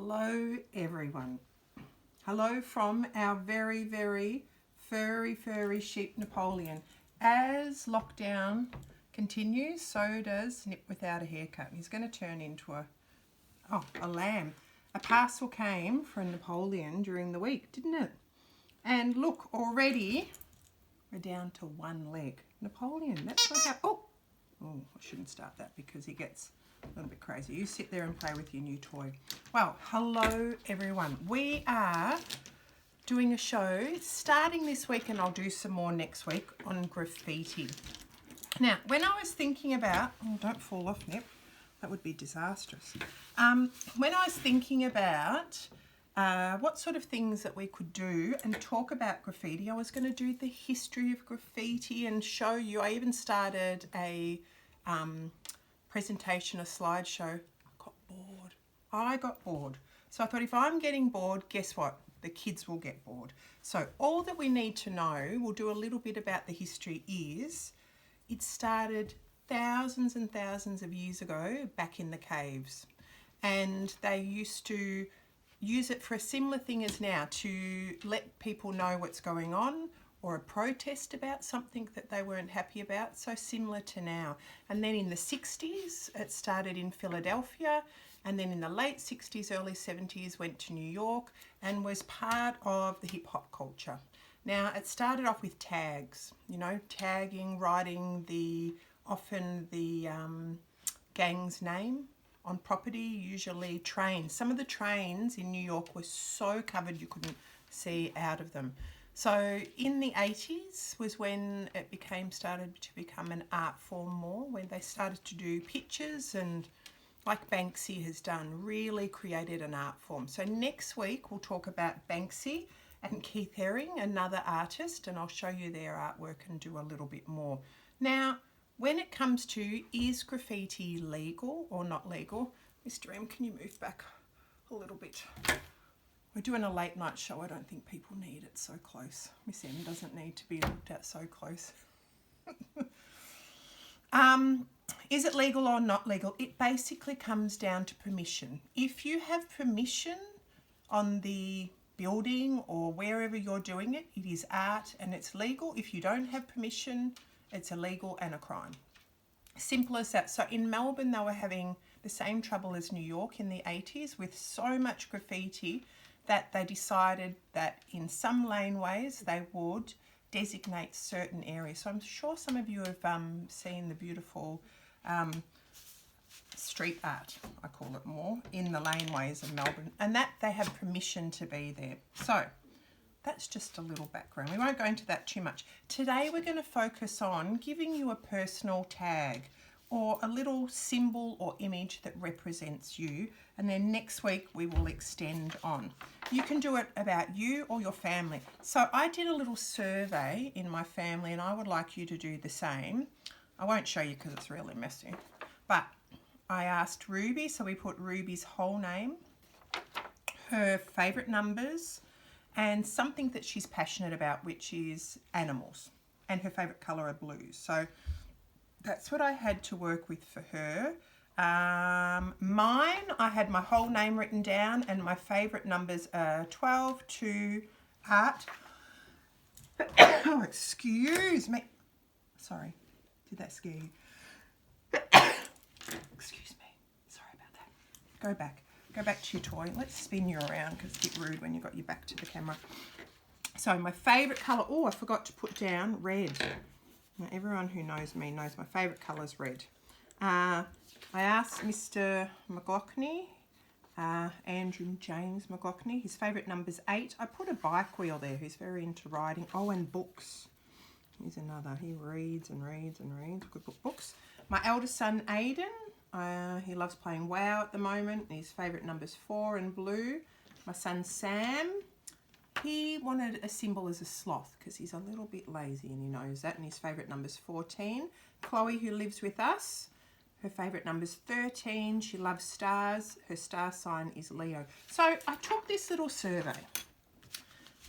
Hello everyone. Hello from our very, very furry sheep Napoleon. As lockdown continues, so does Nip without a haircut. He's going to turn into a lamb. A parcel came from Napoleon during the week, didn't it? And look, already we're down to one leg. Napoleon, that's what happened. Oh, I shouldn't start that because he gets a little bit crazy. You sit there and play with your new toy. Well, hello everyone. We are doing a show starting this week, and I'll do some more next week, on graffiti. Now, when I was thinking about, oh, don't fall off, Nip. That would be disastrous. When I was thinking about what sort of things that we could do and talk about graffiti, I was going to do the history of graffiti and show you. I even started a presentation, a slideshow. I got bored. So I thought, if I'm getting bored, guess what? The kids will get bored. So all that we need to know, we'll do a little bit about the history, is it started thousands and thousands of years ago back in the caves. And they used to use it for a similar thing as now, to let people know what's going on, or a protest about something that they weren't happy about, so similar to now. And then in the 60s, it started in Philadelphia, and then in the late 60s, early 70s, went to New York and was part of the hip hop culture. Now, it started off with tags, you know, tagging, writing often the gang's name on property, usually trains. Some of the trains in New York were so covered you couldn't see out of them. So in the 80s was when it started to become an art form more, when they started to do pictures, and like Banksy has done, really created an art form. So next week we'll talk about Banksy and Keith Haring, another artist, and I'll show you their artwork and do a little bit more. Now, when it comes to, is graffiti legal or not legal? Mr. M, can you move back a little bit? We're doing a late night show. I don't think people need it so close. Miss M doesn't need to be looked at so close. Is it legal or not legal? It basically comes down to permission. If you have permission on the building or wherever you're doing it, it is art and it's legal. If you don't have permission, it's illegal and a crime. Simple as that. So in Melbourne, they were having the same trouble as New York in the 80s with so much graffiti that they decided that in some laneways they would designate certain areas. So I'm sure some of you have seen the beautiful street art, I call it more, in the laneways of Melbourne, and that they have permission to be there. So that's just a little background. We won't go into that too much. Today we're going to focus on giving you a personal tag or a little symbol or image that represents you, and then next week we will extend on. You can do it about you or your family. So I did a little survey in my family, and I would like you to do the same. I won't show you because it's really messy, but I asked Ruby, so we put Ruby's whole name, her favourite numbers, and something that she's passionate about, which is animals, and her favourite colour are blues. So that's what I had to work with for her. Mine, I had my whole name written down, and my favourite numbers are 12 to art. Oh, excuse me. Sorry, did that scare you? Excuse me. Sorry about that. Go back. Go back to your toy. Let's spin you around because it's a bit rude when you've got your back to the camera. So my favourite colour, oh, I forgot to put down red. Now, everyone who knows me knows my favourite colour is red. I asked Mr. McLaughlin, Andrew James McLaughlin, his favourite number's 8. I put a bike wheel there. He's very into riding. Oh, and books. Here's another. He reads and reads and reads. Good books. My eldest son, Aiden, he loves playing WoW at the moment. His favourite number's 4 and blue. My son, Sam, he wanted a symbol as a sloth because he's a little bit lazy and he knows that, and his favourite number's 14. Chloe, who lives with us, her favourite number's 13. She loves stars. Her star sign is Leo. So I took this little survey.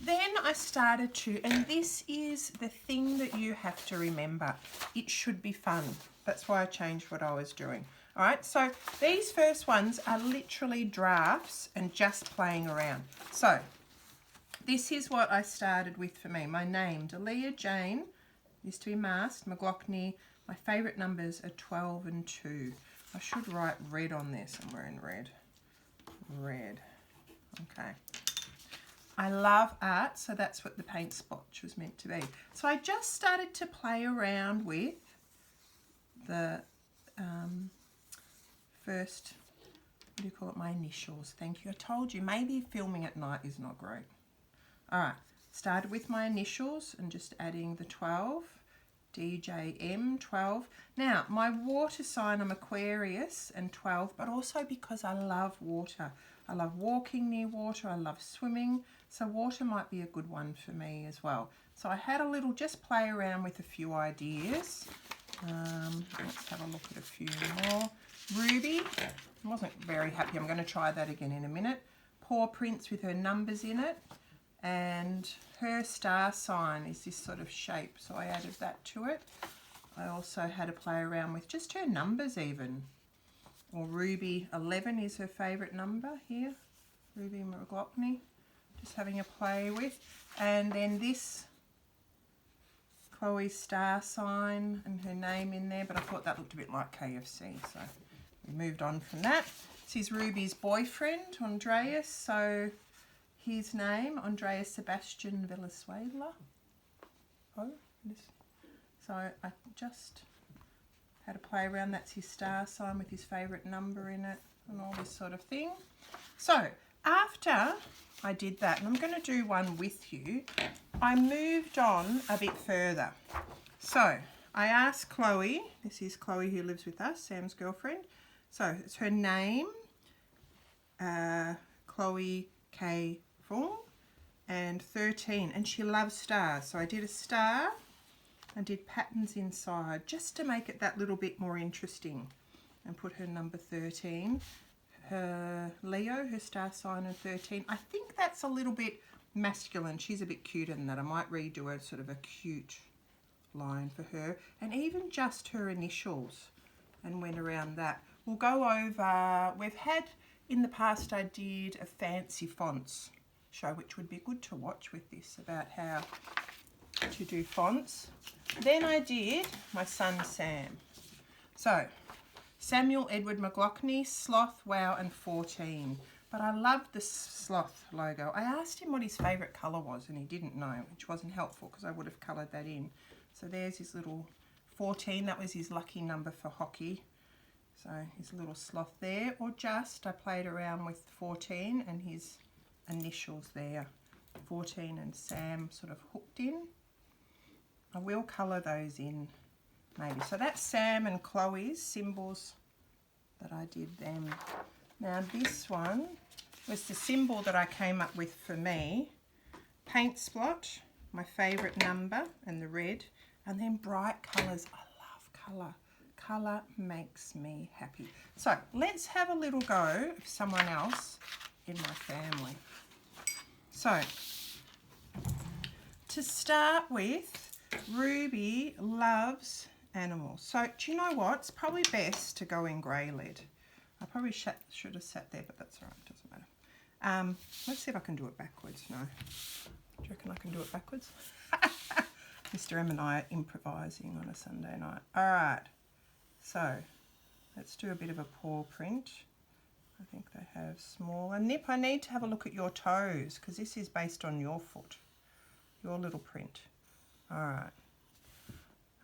Then I started to, and this is the thing that you have to remember, it should be fun. That's why I changed what I was doing. All right, so these first ones are literally drafts and just playing around. So this is what I started with for me. My name, Delia Jane, used to be masked, McLaughlin. My favourite numbers are 12 and 2. I should write red on this. I'm wearing red. Red. Okay. I love art, so that's what the paint splotch was meant to be. So I just started to play around with the first, what do you call it, my initials. Thank you. I told you, maybe filming at night is not great. All right, started with my initials and just adding the 12, DJM 12. Now, my water sign, I'm Aquarius and 12, but also because I love water. I love walking near water, I love swimming, so water might be a good one for me as well. So I had a little, just play around with a few ideas. Let's have a look at a few more. Ruby, I wasn't very happy. I'm going to try that again in a minute. Paw Prints with her numbers in it. And her star sign is this sort of shape, so I added that to it. I also had to play around with just her numbers even. Or Ruby 11 is her favourite number here. Ruby McLaughlin, just having a play with. And then this Chloe's star sign and her name in there, but I thought that looked a bit like KFC, so we moved on from that. This is Ruby's boyfriend, Andreas, so his name, Andreas Sebastian Venezuela. So I just had to play around. That's his star sign with his favourite number in it and all this sort of thing. So after I did that, and I'm going to do one with you, I moved on a bit further. So I asked Chloe, this is Chloe who lives with us, Sam's girlfriend. So it's her name, Chloe K. Fong, and 13, and she loves stars. So I did a star and did patterns inside just to make it that little bit more interesting, and put her number 13. Her Leo, her star sign, and 13. I think that's a little bit masculine. She's a bit cuter than that. I might redo a sort of a cute line for her, and even just her initials, and went around that. We'll go over, we've had in the past, I did a fancy fonts show, which would be good to watch with this, about how to do fonts. Then I did my son Sam. So Samuel Edward McLaughlin, Sloth, Wow, and 14. But I love the sloth logo. I asked him what his favourite colour was, and he didn't know, which wasn't helpful because I would have coloured that in. So there's his little 14. That was his lucky number for hockey. So his little sloth there. Or just, I played around with 14 and his initials there. 14 and Sam sort of hooked in. I will colour those in maybe. So that's Sam and Chloe's symbols that I did them. Now this one was the symbol that I came up with for me. Paint splotch, my favourite number, and the red. And then bright colours. I love colour. Colour makes me happy. So let's have a little go of someone else in my family. So to start with, Ruby loves animals. So do you know what? It's probably best to go in grey lead. I probably should have sat there, but that's all right. Doesn't matter. Let's see if I can do it backwards. No. Do you reckon I can do it backwards? Mr. M and I are improvising on a Sunday night. All right. So let's do a bit of a paw print. I think they have smaller. Nip, I need to have a look at your toes because this is based on your foot, your little print. All right.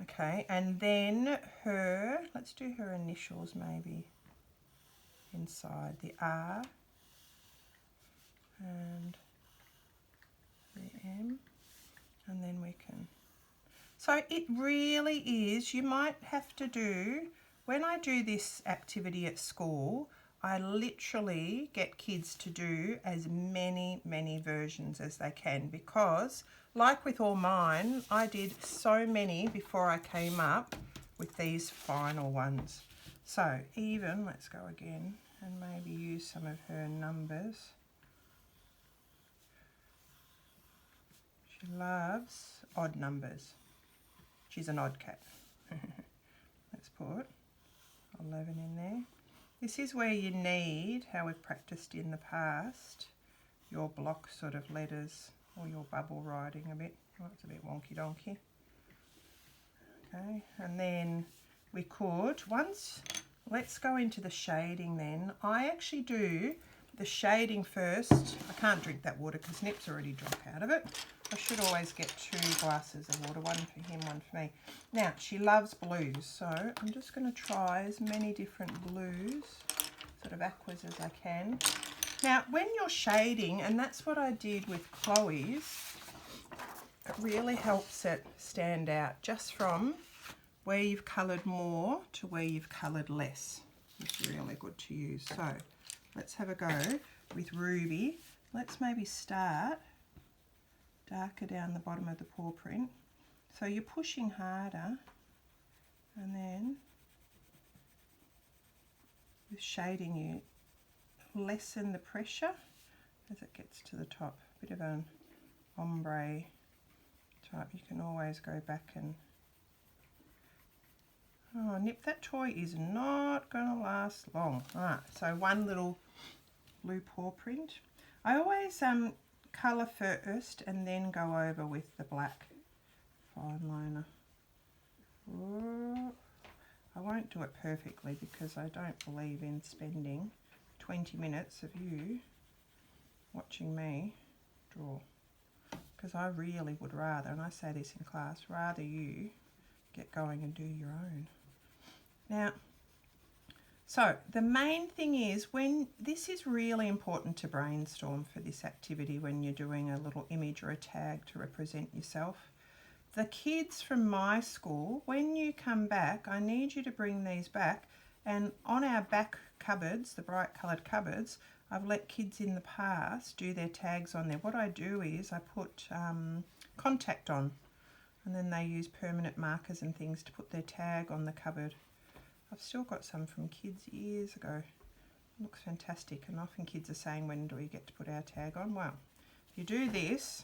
Okay, and then her, let's do her initials maybe inside, the R and the M, and then we can. So it really is, you might have to do, when I do this activity at school, I literally get kids to do as many versions as they can, because like with all mine, I did so many before I came up with these final ones. So even, let's go again and maybe use some of her numbers. She loves odd numbers. She's an odd cat. Let's put 11 in there. This is where you need, how we've practiced in the past, your block sort of letters or your bubble writing a bit. Oh, it's a bit wonky donkey. Okay, and then we could, let's go into the shading then. I actually do the shading first. I can't drink that water because Nip's already drunk out of it. I should always get 2 glasses of water, one for him, one for me. Now, she loves blues, so I'm just going to try as many different blues, sort of aquas as I can. Now, when you're shading, and that's what I did with Chloe's, it really helps it stand out just from where you've coloured more to where you've coloured less. It's really good to use. So let's have a go with Ruby. Let's maybe start darker down the bottom of the paw print. So you're pushing harder, and then with shading you lessen the pressure as it gets to the top. A bit of an ombre type. You can always go back and... Oh, Nip, that toy is not going to last long. Alright, so one little blue paw print. I always colour first and then go over with the black fine liner. Ooh. I won't do it perfectly because I don't believe in spending 20 minutes of you watching me draw, because I really would rather, and I say this in class, rather you get going and do your own. Now, so the main thing is, when this is really important to brainstorm for this activity when you're doing a little image or a tag to represent yourself. The kids from my school, when you come back, I need you to bring these back, and on our back cupboards, the bright coloured cupboards, I've let kids in the past do their tags on there. What I do is I put contact on, and then they use permanent markers and things to put their tag on the cupboard. I've still got some from kids years ago. It looks fantastic, and often kids are saying, when do we get to put our tag on? Well, if you do this,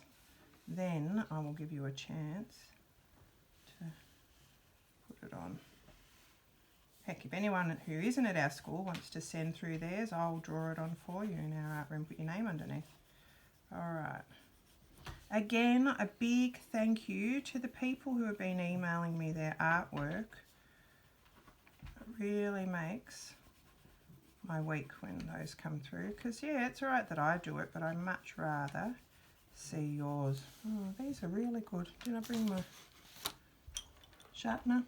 then I will give you a chance to put it on. Heck, if anyone who isn't at our school wants to send through theirs, I'll draw it on for you in our art room, put your name underneath. Alright. Again, a big thank you to the people who have been emailing me their artwork. It really makes my week when those come through, because yeah, it's alright that I do it, but I'd much rather see yours. Oh, these are really good. Did I bring my sharpener?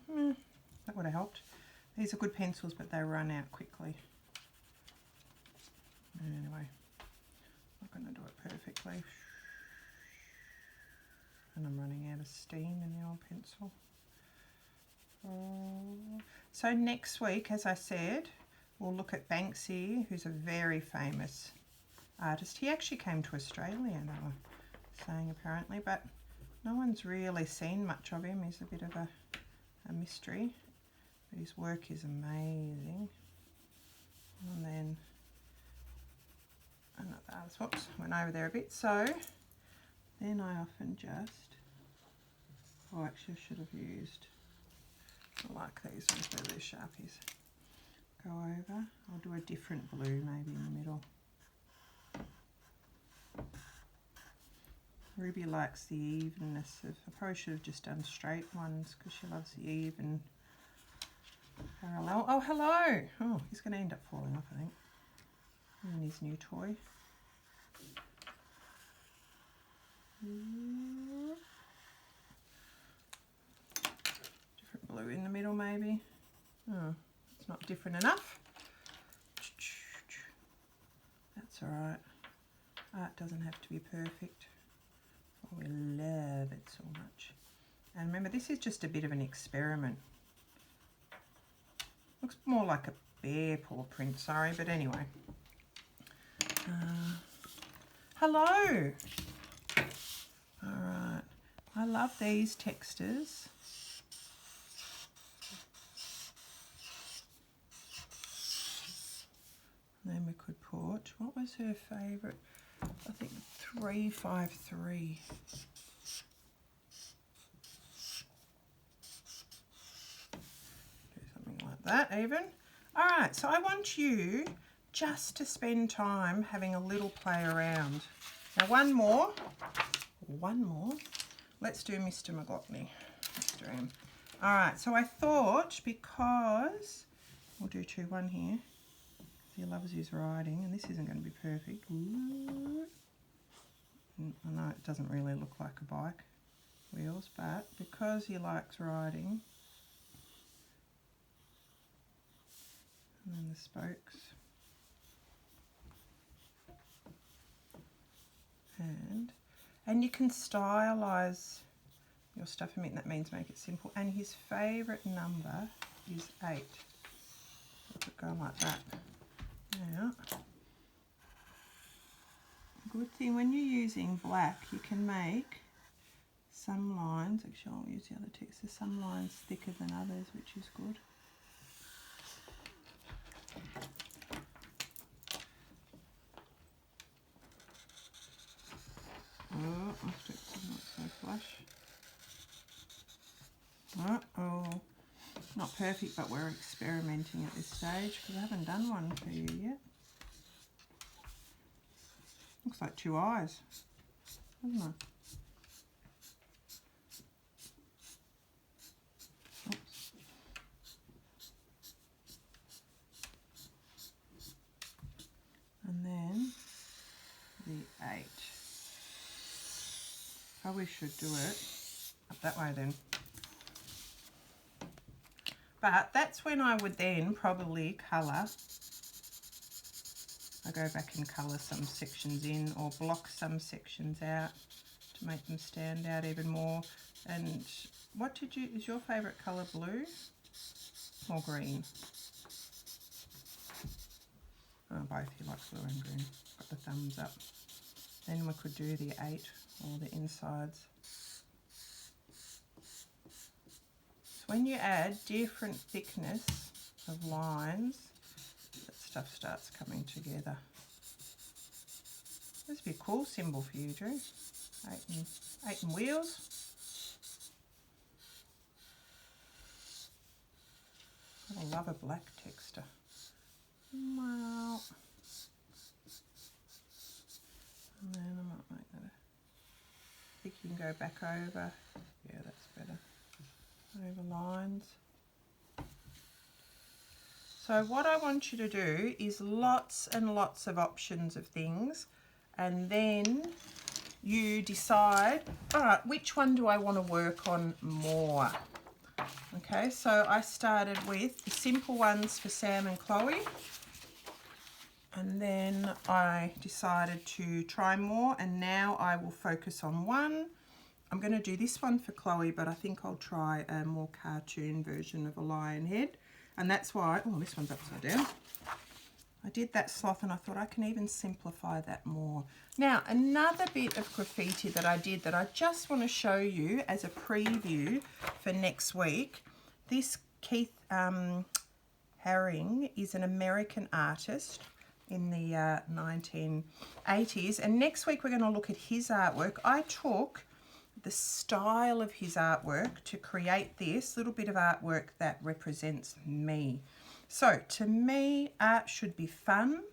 That would have helped. These are good pencils, but they run out quickly. Anyway, I'm not going to do it perfectly. And I'm running out of steam in the old pencil. So next week, as I said, we'll look at Banksy, who's a very famous artist. He actually came to Australia, they were saying apparently, but no one's really seen much of him. He's a bit of a mystery, but his work is amazing. And then another, whoops, went over there a bit. So then I often just, oh, actually I should have used, I like these ones, they're Sharpies. Go over, I'll do a different blue maybe in the middle. Ruby likes the evenness of, I probably should have just done straight ones because she loves the even parallel. Oh, hello! Oh, he's going to end up falling off, I think. And his new toy. Different blue in the middle maybe. Oh, it's not different enough. That's alright. Art doesn't have to be perfect. Oh, we love it so much. And remember, this is just a bit of an experiment. Looks more like a bear paw print, sorry, but anyway. Hello! Alright, I love these textures. And then we could put, what was her favourite? I think 353. Do something like that even. All right, so I want you just to spend time having a little play around. Now one more. Let's do Mr. McGlockney. Let's do him. All right, so I thought, because we'll do 2-1 here. He loves his riding, and this isn't going to be perfect. Ooh. I know it doesn't really look like a bike wheels, but because he likes riding, and then the spokes, and you can stylize your stuff a bit. That means make it simple. And his favorite number is 8. Let it go like that. Now, good thing when you're using black, you can make some lines. Actually, I'll use the other text. There's some lines thicker than others, which is good. Oh, my sticks are not so flush. Uh-oh. Not perfect, but we're experimenting at this stage because I haven't done one for you yet. Looks like 2 eyes, doesn't it? Oops. And then the 8. Probably should do it up that way then. But that's when I would then probably colour. I go back and colour some sections in or block some sections out to make them stand out even more. And what is your favourite colour, blue or green? Oh, both. He likes blue and green. Got the thumbs up. Then we could do the 8 or the insides. So when you add different thickness of lines, that stuff starts coming together. This would be a cool symbol for you, Drew. 8 and wheels. I love a black texture. Well, and then I might make that. I think you can go back over. Yeah, that's better. Over lines. So what I want you to do is lots and lots of options of things, and then you decide, all right, which one do I want to work on more? Okay, so I started with the simple ones for Sam and Chloe, and then I decided to try more, and now I will focus on one. I'm going to do this one for Chloe, but I think I'll try a more cartoon version of a lion head. And that's why, oh, this one's upside down. I did that sloth and I thought I can even simplify that more. Now, another bit of graffiti that I did that I just want to show you as a preview for next week. This Keith Haring is an American artist in the 1980s. And next week we're going to look at his artwork. I took the style of his artwork to create this little bit of artwork that represents me. So to me, art should be fun.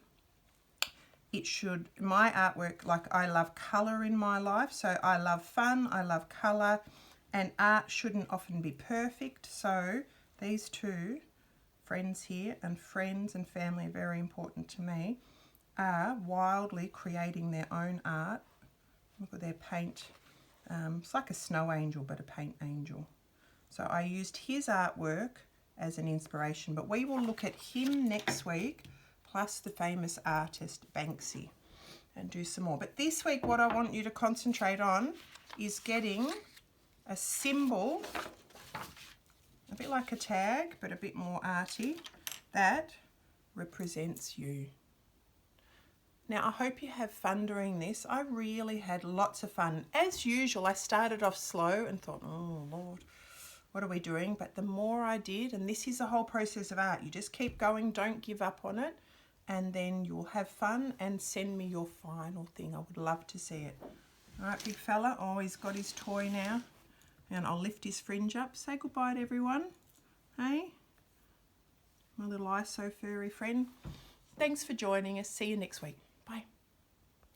It should, my artwork, like I love colour in my life, so I love fun, I love colour, and art shouldn't often be perfect. So these two friends here, and friends and family are very important to me, are wildly creating their own art. Look at their paint. It's like a snow angel, but a paint angel. So I used his artwork as an inspiration, but we will look at him next week, plus the famous artist Banksy, and do some more. But this week, what I want you to concentrate on is getting a symbol, a bit like a tag, but a bit more arty, that represents you. Now, I hope you have fun doing this. I really had lots of fun. As usual, I started off slow and thought, oh, Lord, what are we doing? But the more I did, and this is the whole process of art, you just keep going, don't give up on it, and then you'll have fun and send me your final thing. I would love to see it. All right, big fella. Oh, he's got his toy now. And I'll lift his fringe up. Say goodbye to everyone. Hey? my little ISO furry friend. Thanks for joining us. See you next week.